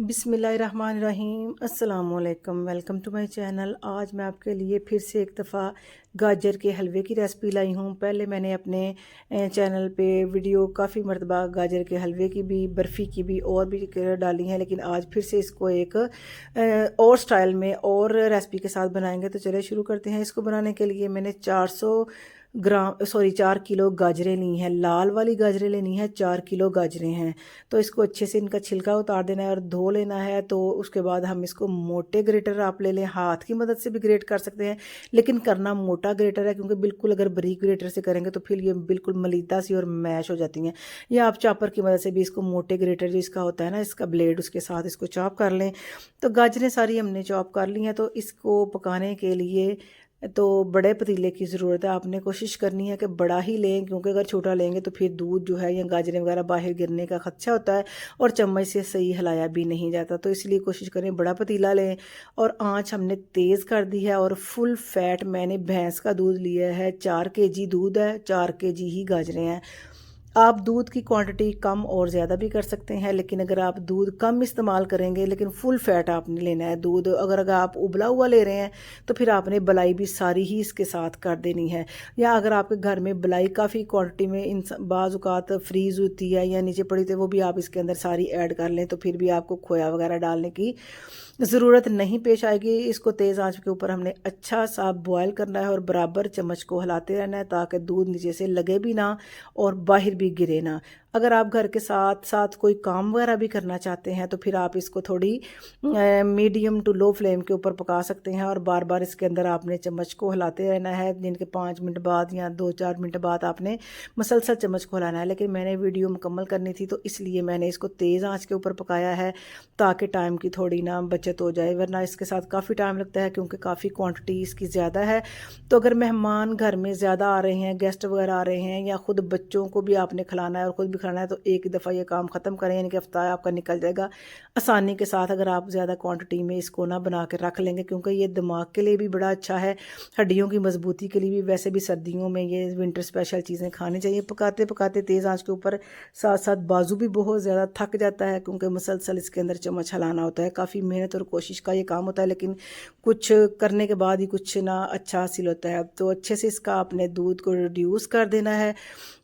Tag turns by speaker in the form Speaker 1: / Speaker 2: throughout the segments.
Speaker 1: बिस्मिल्लाहिर्रहमानिर्रहीम अस्सलामुअलैकुम। Welcome to my channel. आज मैं आपके लिए फिर से एक दफ़ा गाजर के हलवे की रेसिपी लाई हूँ। पहले मैंने अपने चैनल पे वीडियो काफ़ी मरतबा गाजर के हलवे की भी, बर्फ़ी की भी और भी डाली हैं, लेकिन आज फिर से इसको एक और स्टाइल में और रेसिपी के साथ बनाएंगे। तो चलिए शुरू करते हैं। इसको बनाने के लिए मैंने 4 किलो गाजरें ली हैं। लाल वाली गाजरें लेनी है। 4 किलो गाजरें हैं। तो इसको अच्छे से इनका छिलका उतार देना है और धो लेना है। तो उसके बाद हम इसको मोटे ग्रेटर आप ले लें, हाथ की मदद से भी ग्रेट कर सकते हैं, लेकिन करना मोटा ग्रेटर है, क्योंकि बिल्कुल अगर बारीक ग्रेटर से करेंगे तो फिर ये बिल्कुल मलीदा सी और मैश हो जाती हैं। या आप चॉपर की मदद से भी इसको मोटे ग्रेटर जो इसका होता है ना, इसका ब्लेड, उसके साथ इसको चॉप कर लें। तो गाजरें सारी हमने चॉप कर ली हैं। तो इसको पकाने के लिए तो बड़े पतीले की ज़रूरत है। आपने कोशिश करनी है कि बड़ा ही लें, क्योंकि अगर छोटा लेंगे तो फिर दूध जो है या गाजरें वगैरह बाहर गिरने का खदशा होता है और चम्मच से सही हिलाया भी नहीं जाता। तो इसलिए कोशिश करें बड़ा पतीला लें। और आंच हमने तेज़ कर दी है। और फुल फैट मैंने भैंस का दूध लिया है। 4 केजी दूध है, 4 केजी ही गाजरें हैं। आप दूध की क्वांटिटी कम और ज़्यादा भी कर सकते हैं, लेकिन अगर आप दूध कम इस्तेमाल करेंगे, लेकिन फुल फैट आपने लेना है दूध। अगर आप उबला हुआ ले रहे हैं तो फिर आपने बलाई भी सारी ही इसके साथ कर देनी है। या अगर आपके घर में बलाई काफ़ी क्वांटिटी में इन बाज़ औक़ात फ्रीज़ होती है या नीचे पड़ी, तो वो भी आप इसके अंदर सारी ऐड कर लें, तो फिर भी आपको खोया वगैरह डालने की ज़रूरत नहीं पेश आएगी। इसको तेज़ आंच के ऊपर हमने अच्छा सा बॉयल करना है और बराबर चम्मच को हिलाते रहना है, ताकि दूध नीचे से लगे भी ना और बाहर भी गिरे ना। अगर आप घर के साथ साथ कोई काम वगैरह भी करना चाहते हैं तो फिर आप इसको थोड़ी मीडियम टू लो फ्लेम के ऊपर पका सकते हैं, और बार बार इसके अंदर आपने चम्मच को हिलाते रहना है। दिन के 5 मिनट बाद या 2-4 मिनट बाद आपने मसलसल चम्मच को हिलाना है। लेकिन मैंने वीडियो मुकम्मल करनी थी, तो इसलिए मैंने इसको तेज़ आंच के ऊपर पकाया है, ताकि टाइम की थोड़ी ना बचत हो जाए, वरना इसके साथ काफ़ी टाइम लगता है, क्योंकि काफ़ी क्वांटिटी इसकी ज़्यादा है। तो अगर मेहमान घर में ज़्यादा आ रहे हैं, गेस्ट वगैरह आ रहे हैं, या ख़ुद बच्चों को भी आपने खिलाना है और ख़ुद भी खाना है, तो एक दफ़ा ये काम ख़त्म करें, यानी कि हफ्ता आपका निकल जाएगा आसानी के साथ, अगर आप ज़्यादा क्वांटिटी में इसको ना बना के रख लेंगे। क्योंकि ये दिमाग के लिए भी बड़ा अच्छा है, हड्डियों की मजबूती के लिए भी। वैसे भी सर्दियों में ये विंटर स्पेशल चीज़ें खानी चाहिए। पकाते पकाते तेज़ आंच के ऊपर साथ साथ बाजू भी बहुत ज़्यादा थक जाता है, क्योंकि मुसलसल इसके अंदर चम्मच हिलाना होता है। काफ़ी मेहनत और कोशिश का ये काम होता है, लेकिन कुछ करने के बाद ही कुछ ना अच्छा हासिल होता है। तो अच्छे से इसका आपने दूध को रिड्यूस कर देना है।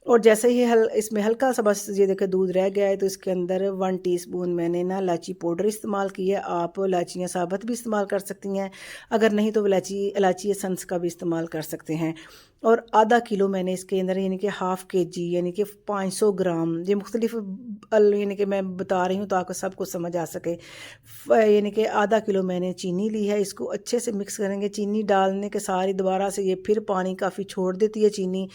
Speaker 1: और जैसे ही इसमें हल्का सा बस ये देखिए दूध रह गया है, तो इसके अंदर 1 टीस्पून मैंने ना इलायची पाउडर इस्तेमाल की है। आप इलायचियाँ साबुत भी इस्तेमाल कर सकती हैं, अगर नहीं तो इलायची एसेंस का भी इस्तेमाल कर सकते हैं। और आधा किलो मैंने इसके अंदर, यानी कि हाफ़ केजी, यानी कि 500 ग्राम, ये मुख्तलिफ यानी कि मैं बता रही हूँ ताकि सबको समझ आ सके। यानी कि आधा किलो मैंने चीनी ली है। इसको अच्छे से मिक्स करेंगे। चीनी डालने के सारी दोबारा से ये फिर पानी काफ़ी छोड़ देती है चीनी,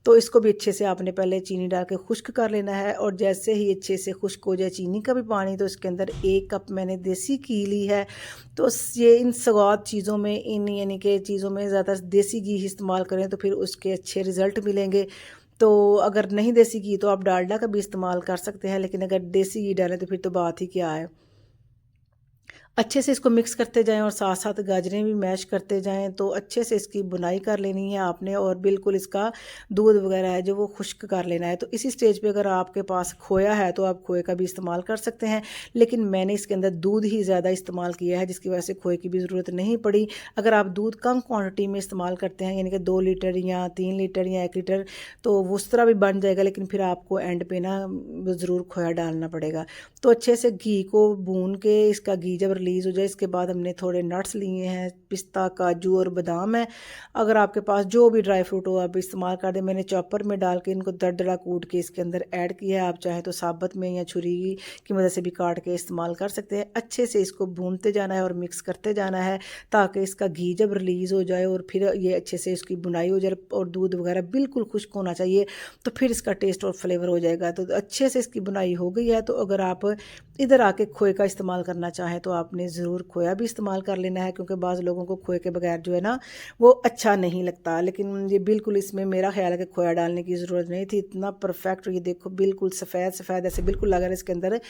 Speaker 1: तो इसको भी अच्छे से आपने पहले चीनी डाल के खुश्क कर लेना है। और जैसे ही अच्छे से खुश्क हो जाए चीनी का भी पानी, तो इसके अंदर 1 कप मैंने देसी घी ली है। तो ये इन सवाद चीज़ों में, इन यानी कि चीज़ों में ज़्यादा देसी घी इस्तेमाल करें तो फिर उसके अच्छे रिज़ल्ट मिलेंगे। तो अगर नहीं देसी घी तो आप डालडा का भी इस्तेमाल कर सकते हैं, लेकिन अगर देसी घी डालें तो फिर तो बात ही क्या है। अच्छे से इसको मिक्स करते जाएं और साथ साथ गाजरें भी मैश करते जाएं। तो अच्छे से इसकी बुनाई कर लेनी है आपने, और बिल्कुल इसका दूध वगैरह है जो वो खुश्क कर लेना है। तो इसी स्टेज पे अगर आपके पास खोया है तो आप खोए का भी इस्तेमाल कर सकते हैं, लेकिन मैंने इसके अंदर दूध ही ज़्यादा इस्तेमाल किया है, जिसकी वजह से खोए की भी ज़रूरत नहीं पड़ी। अगर आप दूध कम क्वान्टिटी में इस्तेमाल करते हैं, यानी कि 2 लीटर या 3 लीटर या 1 लीटर, तो उस तरह भी बन जाएगा, लेकिन फिर आपको एंड पे ना ज़रूर खोया डालना पड़ेगा। तो अच्छे से घी को भून के, इसका घी जब रिलीज़ हो जाए, इसके बाद हमने थोड़े नट्स लिए हैं, पिस्ता, काजू और बादाम है। अगर आपके पास जो भी ड्राई फ्रूट हो आप इस्तेमाल कर दें। मैंने चॉपर में डाल के इनको दरदरा कूट के इसके अंदर ऐड किया है। आप चाहें तो साबुत में या छुरी की मदद से भी काट के इस्तेमाल कर सकते हैं। अच्छे से इसको भूनते जाना है और मिक्स करते जाना है, ताकि इसका घी जब रिलीज़ हो जाए और फिर ये अच्छे से इसकी बुनाई हो जाए और दूध वगैरह बिल्कुल खुश्क होना चाहिए, तो फिर इसका टेस्ट और फ्लेवर हो जाएगा। तो अच्छे से इसकी बुनाई हो गई है। तो अगर आप इधर आके खोए का इस्तेमाल करना चाहें तो आपने ज़रूर खोया भी इस्तेमाल कर लेना है, क्योंकि बाज़ लोगों को खोए के बगैर जो है ना वो अच्छा नहीं लगता। लेकिन ये बिल्कुल, इसमें मेरा ख्याल है कि खोया डालने की ज़रूरत नहीं थी। इतना परफेक्ट, ये देखो बिल्कुल सफ़ेद सफ़ेद ऐसे बिल्कुल लग रहा है इसके अंदर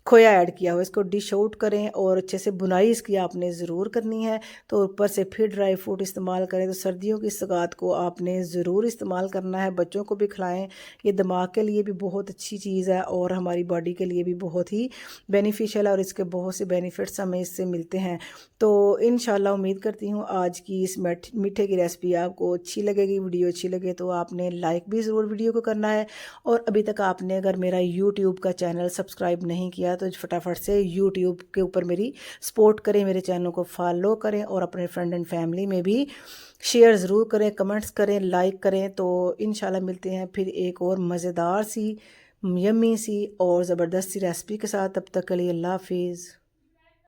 Speaker 1: खोया ऐड किया हुआ, इसको डिश आउट करें और अच्छे से बुनाई इसकी आपने ज़रूर करनी है। तो ऊपर से फिर ड्राई फ्रूट इस्तेमाल करें। तो सर्दियों की सौगात को आपने ज़रूर इस्तेमाल करना है, बच्चों को भी खिलाएं। ये दिमाग के लिए भी बहुत अच्छी चीज़ है और हमारी बॉडी के लिए भी बहुत ही बेनिफिशियल है और इसके बहुत से बेनिफिट्स हमें इससे मिलते हैं। तो इंशाल्लाह उम्मीद करती हूँ आज की इस मीठे की रेसिपी आपको अच्छी लगेगी। वीडियो अच्छी लगे तो आपने लाइक भी ज़रूर वीडियो को करना है और अभी तक आपने अगर मेरा यूट्यूब का चैनल सब्सक्राइब नहीं किया तो फटाफट से यूट्यूब के ऊपर मेरी सपोर्ट करें, मेरे चैनल को फॉलो करें और अपने फ्रेंड एंड फैमिली में भी शेयर ज़रूर करें, कमेंट्स करें, लाइक करें। तो इंशाल्लाह मिलते हैं फिर एक और मज़ेदार सी, यम्मी सी और ज़बरदस्त सी रेसिपी के साथ। तब तक के लिए अल्लाह हाफिज़।